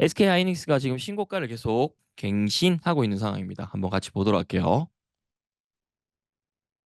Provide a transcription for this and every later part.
SK 하이닉스가 지금 신고가를 계속 갱신하고 있는 상황입니다. 한번 같이 보도록 할게요.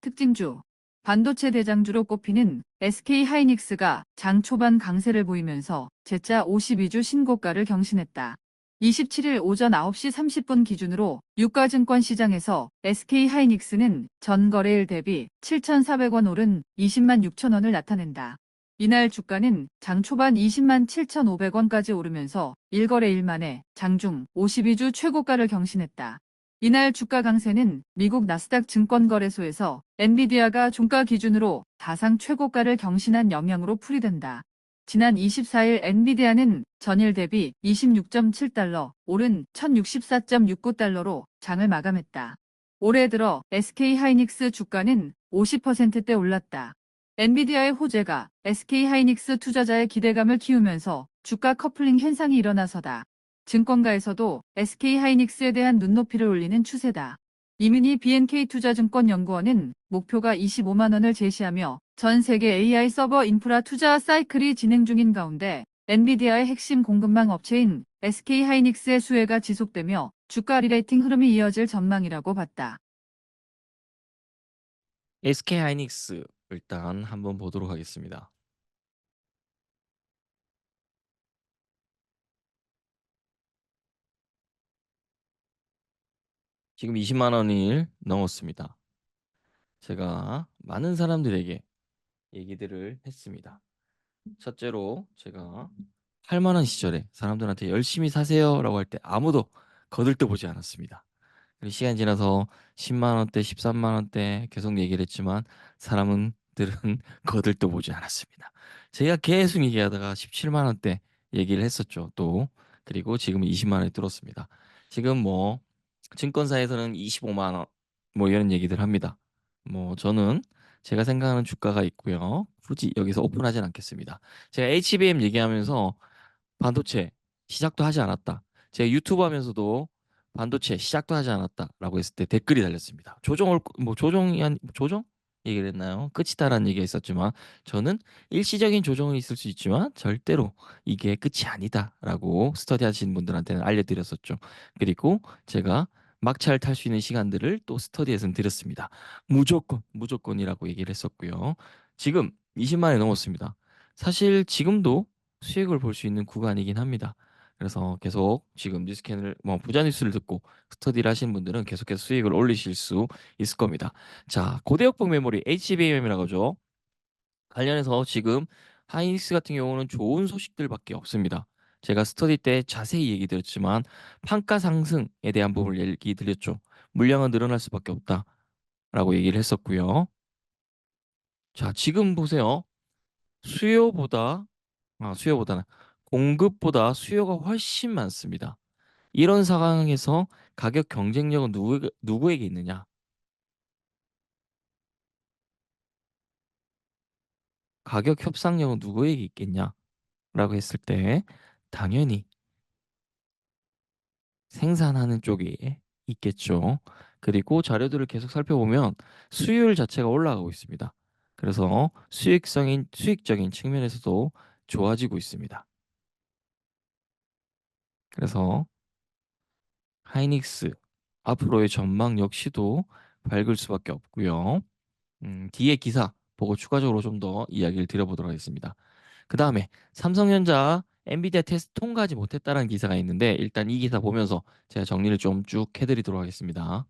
특징주, 반도체 대장주로 꼽히는 SK하이닉스가 장 초반 강세를 보이면서 재차 52주 신고가를 경신했다. 27일 오전 9시 30분 기준으로 유가증권 시장에서 SK하이닉스는 전 거래일 대비 7,400원 오른 20만 6천 원을 나타낸다. 이날 주가는 장 초반 20만 7,500원까지 오르면서 1거래일 만에 장중 52주 최고가를 경신했다. 이날 주가 강세는 미국 나스닥 증권거래소에서 엔비디아가 종가 기준으로 사상 최고가를 경신한 영향으로 풀이된다. 지난 24일 엔비디아는 전일 대비 26.7달러, 오른 1064.69달러로 장을 마감했다. 올해 들어 SK하이닉스 주가는 50%대 올랐다. 엔비디아의 호재가 SK하이닉스 투자자의 기대감을 키우면서 주가 커플링 현상이 일어나서다. 증권가에서도 SK하이닉스에 대한 눈높이를 올리는 추세다. 이민희 BNK투자증권연구원은 목표가 25만 원을 제시하며 전 세계 AI 서버 인프라 투자 사이클이 진행 중인 가운데 엔비디아의 핵심 공급망 업체인 SK하이닉스의 수혜가 지속되며 주가 리레이팅 흐름이 이어질 전망이라고 봤다. SK하이닉스 일단 한번 보도록 하겠습니다. 지금 20만 원을 넘었습니다. 제가 많은 사람들에게 얘기들을 했습니다. 첫째로 제가 8만 원 시절에 사람들한테 열심히 사세요라고 할 때 아무도 거들떠보지 않았습니다. 그리고 시간이 지나서 10만 원대, 13만 원대 계속 얘기를 했지만 사람들은 거들떠보지 않았습니다. 제가 계속 얘기하다가 17만 원대 얘기를 했었죠. 또 그리고 지금 20만 원이 뚫었습니다. 지금 뭐 증권사에서는 25만 원 뭐 이런 얘기들 합니다. 뭐 저는 제가 생각하는 주가가 있고요. 굳이 여기서 오픈하진 않겠습니다. 제가 HBM 얘기하면서 반도체 시작도 하지 않았다. 제가 유튜브 하면서도 반도체 시작도 하지 않았다라고 했을 때 댓글이 달렸습니다. 조정을 뭐 조정이 한 조정 얘기를 했나요? 끝이다라는 얘기가 있었지만 저는 일시적인 조정은 있을 수 있지만 절대로 이게 끝이 아니다라고 스터디하시는 분들한테는 알려드렸었죠. 그리고 제가 막차를 탈 수 있는 시간들을 또 스터디에서는 드렸습니다. 무조건이라고 얘기를 했었고요. 지금 20만이 넘었습니다. 사실 지금도 수익을 볼 수 있는 구간이긴 합니다. 그래서 계속 지금 뉴스캔을 뭐 부자 뉴스를 듣고 스터디를 하시는 분들은 계속해서 수익을 올리실 수 있을 겁니다. 자, 고대역폭 메모리 HBM이라고 하죠. 관련해서 지금 하이닉스 같은 경우는 좋은 소식들밖에 없습니다. 제가 스터디 때 자세히 얘기 드렸지만 판가 상승에 대한 부분을 얘기 드렸죠. 물량은 늘어날 수밖에 없다라고 얘기를 했었고요. 자, 지금 보세요. 수요보다 수요보다는 공급보다 수요가 훨씬 많습니다. 이런 상황에서 가격 경쟁력은 누구에게 있느냐? 가격 협상력은 누구에게 있겠냐? 라고 했을 때 당연히 생산하는 쪽에 있겠죠. 그리고 자료들을 계속 살펴보면 수요율 자체가 올라가고 있습니다. 그래서 수익적인 측면에서도 좋아지고 있습니다. 그래서 하이닉스 앞으로의 전망 역시도 밝을 수밖에 없고요. 뒤에 기사 보고 추가적으로 좀 더 이야기를 드려보도록 하겠습니다. 그 다음에 삼성전자 엔비디아 테스트 통과하지 못했다는 기사가 있는데 일단 이 기사 보면서 제가 정리를 좀 쭉 해드리도록 하겠습니다.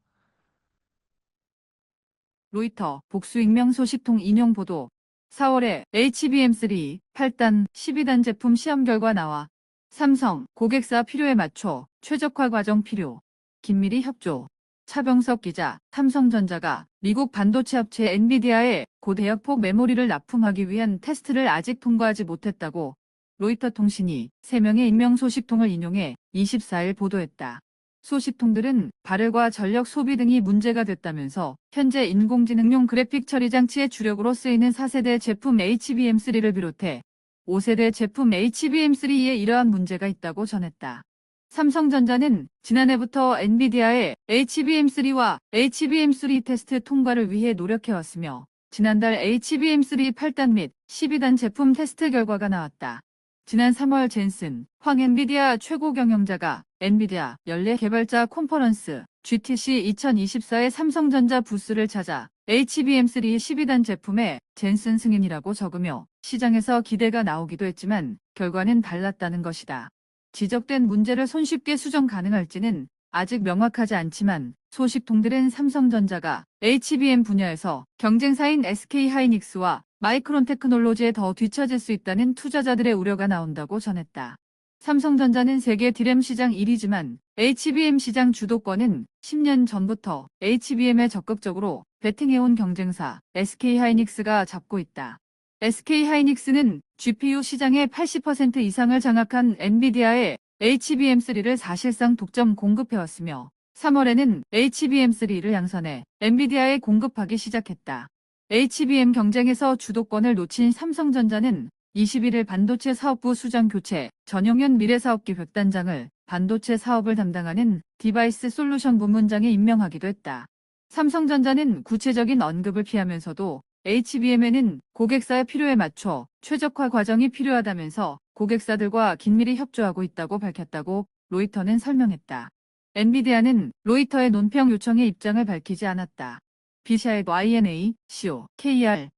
로이터 복수 익명 소식통 인용 보도 4월에 HBM3 8단 12단 제품 시험 결과 나와 삼성 고객사 필요에 맞춰 최적화 과정 필요 긴밀히 협조 차병석 기자 삼성전자가 미국 반도체 업체 엔비디아에 고대역폭 메모리를 납품하기 위한 테스트를 아직 통과하지 못했다고 로이터 통신이 3명의 익명 소식통을 인용해 24일 보도했다. 소식통들은 발열과 전력 소비 등이 문제가 됐다면서 현재 인공지능용 그래픽 처리 장치의 주력으로 쓰이는 4세대 제품 HBM3를 비롯해 5세대 제품 HBM3에 이러한 문제가 있다고 전했다. 삼성전자는 지난해부터 엔비디아의 HBM3와 HBM3 테스트 통과를 위해 노력해왔으며 지난달 HBM3 8단 및 12단 제품 테스트 결과가 나왔다. 지난 3월 젠슨, 황 엔비디아 최고 경영자가 엔비디아 연례 개발자 콘퍼런스 GTC 2024의 삼성전자 부스를 찾아 HBM3 12단 제품에 젠슨 승인이라고 적으며 시장에서 기대가 나오기도 했지만 결과는 달랐다는 것이다. 지적된 문제를 손쉽게 수정 가능할지는 아직 명확하지 않지만 소식통들은 삼성전자가 HBM 분야에서 경쟁사인 SK하이닉스와 마이크론 테크놀로지에 더 뒤처질 수 있다는 투자자들의 우려가 나온다고 전했다. 삼성전자는 세계 디램 시장 1위지만 HBM 시장 주도권은 10년 전부터 HBM에 적극적으로 베팅해온 경쟁사 SK하이닉스가 잡고 있다. SK하이닉스는 GPU 시장의 80% 이상을 장악한 엔비디아의 HBM3를 사실상 독점 공급해왔으며 3월에는 HBM3를 양산해 엔비디아에 공급하기 시작했다. HBM 경쟁에서 주도권을 놓친 삼성전자는 21일 반도체 사업부 수장 교체 전용현 미래사업기 벽단장을 반도체 사업을 담당하는 디바이스 솔루션 부문장에 임명하기도 했다. 삼성전자는 구체적인 언급을 피하면서도 HBM에는 고객사의 필요에 맞춰 최적화 과정이 필요하다면서 고객사들과 긴밀히 협조하고 있다고 밝혔다고 로이터는 설명했다. 엔비디아는 로이터의 논평 요청에 입장을 밝히지 않았다. 비샤의 YNA, CO, KR.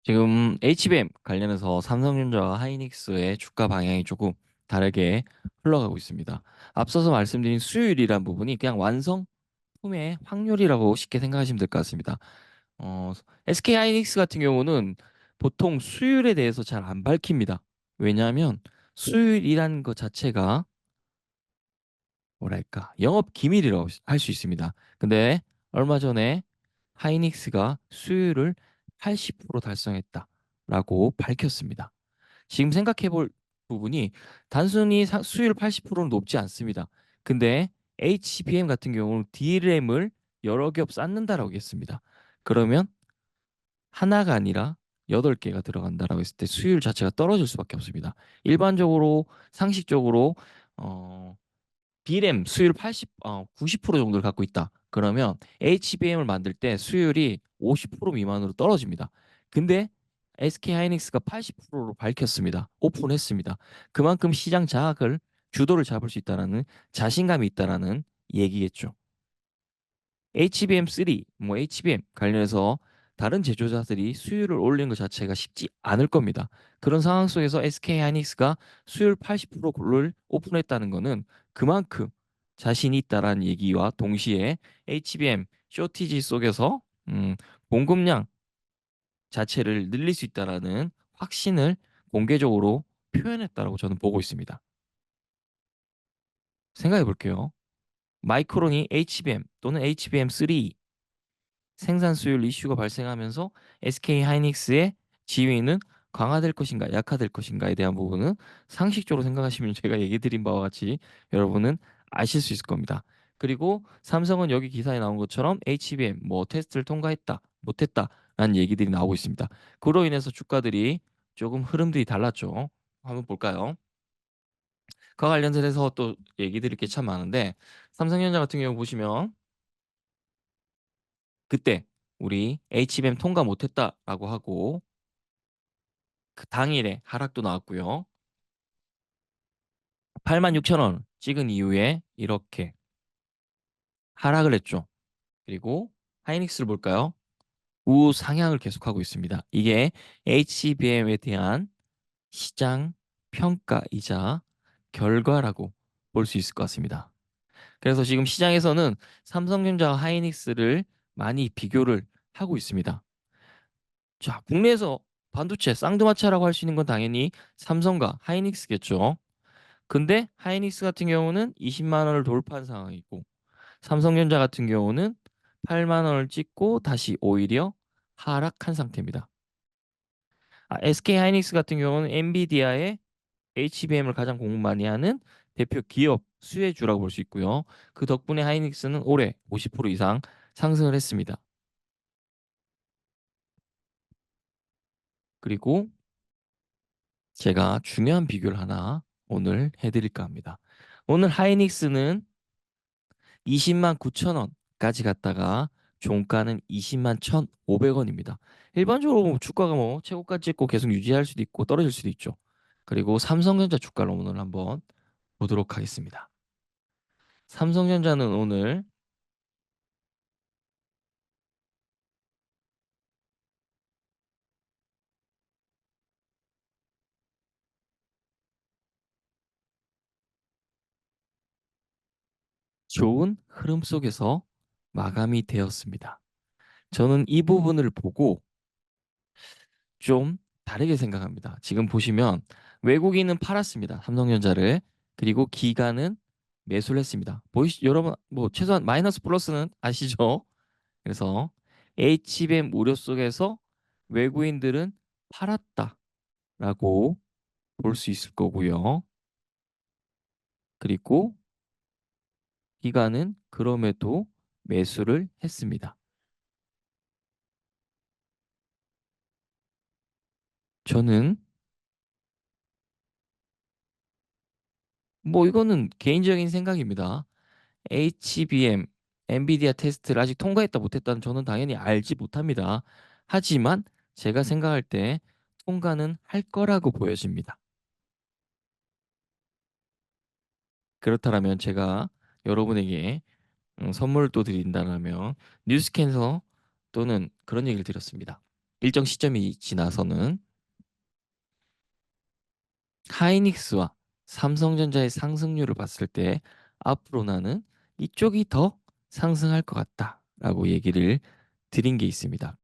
지금 HBM 관련해서 삼성전자와 하이닉스의 주가 방향이 조금 다르게 흘러가고 있습니다. 앞서서 말씀드린 수요일이란 부분이 그냥 완성품의 확률이라고 쉽게 생각하시면 될 것 같습니다. SK 하이닉스 같은 경우는 보통 수율에 대해서 잘 안 밝힙니다. 왜냐하면 수율이라는 것 자체가 뭐랄까 영업 기밀이라고 할 수 있습니다. 근데 얼마 전에 하이닉스가 수율을 80% 달성했다라고 밝혔습니다. 지금 생각해 볼 부분이 단순히 수율 80%는 높지 않습니다. 근데 HBM 같은 경우는 DRAM을 여러 겹 쌓는다라고 했습니다. 그러면 하나가 아니라 8개가 들어간다라고 했을 때 수율 자체가 떨어질 수밖에 없습니다. 일반적으로 상식적으로 어, D램 수율 90% 정도를 갖고 있다. 그러면 HBM을 만들 때 수율이 50% 미만으로 떨어집니다. 근데 SK 하이닉스가 80%로 밝혔습니다. 오픈했습니다. 그만큼 시장 장악을 주도를 잡을 수 있다라는 자신감이 있다라는 얘기겠죠. HBM3, HBM 관련해서 다른 제조자들이 수율을 올리는 것 자체가 쉽지 않을 겁니다. 그런 상황 속에서 SK 하이닉스가 수율 80%를 오픈했다는 것은 그만큼 자신이 있다라는 얘기와 동시에 HBM 쇼티지 속에서 공급량 자체를 늘릴 수 있다라는 확신을 공개적으로 표현했다라고 저는 보고 있습니다. 생각해 볼게요. 마이크론이 HBM 또는 HBM3 생산 수율 이슈가 발생하면서 SK 하이닉스의 지위는 강화될 것인가 약화될 것인가에 대한 부분은 상식적으로 생각하시면 제가 얘기 드린 바와 같이 여러분은 아실 수 있을 겁니다. 그리고 삼성은 여기 기사에 나온 것처럼 HBM 테스트를 통과했다 못했다 라는 얘기들이 나오고 있습니다. 그로 인해서 주가들이 조금 흐름들이 달랐죠. 한번 볼까요? 그와 관련해서 또 얘기 드릴 게 참 많은데 삼성전자 같은 경우 보시면 그때 우리 HBM 통과 못했다라고 하고 그 당일에 하락도 나왔고요. 86,000원 찍은 이후에 이렇게 하락을 했죠. 그리고 하이닉스를 볼까요? 우상향을 계속하고 있습니다. 이게 HBM에 대한 시장 평가이자 결과라고 볼 수 있을 것 같습니다. 그래서 지금 시장에서는 삼성전자와 하이닉스를 많이 비교를 하고 있습니다. 자, 국내에서 반도체 쌍두마차라고 할 수 있는 건 당연히 삼성과 하이닉스겠죠. 근데 하이닉스 같은 경우는 20만 원을 돌파한 상황이고 삼성전자 같은 경우는 8만 원을 찍고 다시 오히려 하락한 상태입니다. SK 하이닉스 같은 경우는 엔비디아의 HBM을 가장 공부 많이 하는 대표 기업 수혜주라고 볼 수 있고요. 그 덕분에 하이닉스는 올해 50% 이상 상승을 했습니다. 그리고 제가 중요한 비교를 하나 오늘 해드릴까 합니다. 오늘 하이닉스는 20만 9천 원까지 갔다가 종가는 20만 1,500원입니다. 일반적으로 주가가 최고가 찍고 계속 유지할 수도 있고 떨어질 수도 있죠. 그리고 삼성전자 주가를 오늘 한번 보도록 하겠습니다. 삼성전자는 오늘 좋은 흐름 속에서 마감이 되었습니다. 저는 이 부분을 보고 좀 다르게 생각합니다. 지금 보시면 외국인은 팔았습니다. 삼성전자를. 그리고 기관은 매수를 했습니다. 여러분 뭐 최소한 마이너스 플러스는 아시죠? 그래서 HBM 우려 속에서 외국인들은 팔았다라고 볼 수 있을 거고요. 그리고 기관은 그럼에도 매수를 했습니다. 저는 뭐 이거는 개인적인 생각입니다. HBM, 엔비디아 테스트를 아직 통과했다 못했다는 저는 당연히 알지 못합니다. 하지만 제가 생각할 때 통과는 할 거라고 보여집니다. 그렇다면 제가 여러분에게 선물을 또 드린다면 뉴스캔서 또는 그런 얘기를 드렸습니다. 일정 시점이 지나서는 하이닉스와 삼성전자의 상승률을 봤을 때 앞으로 나는 이쪽이 더 상승할 것 같다라고 얘기를 드린 게 있습니다.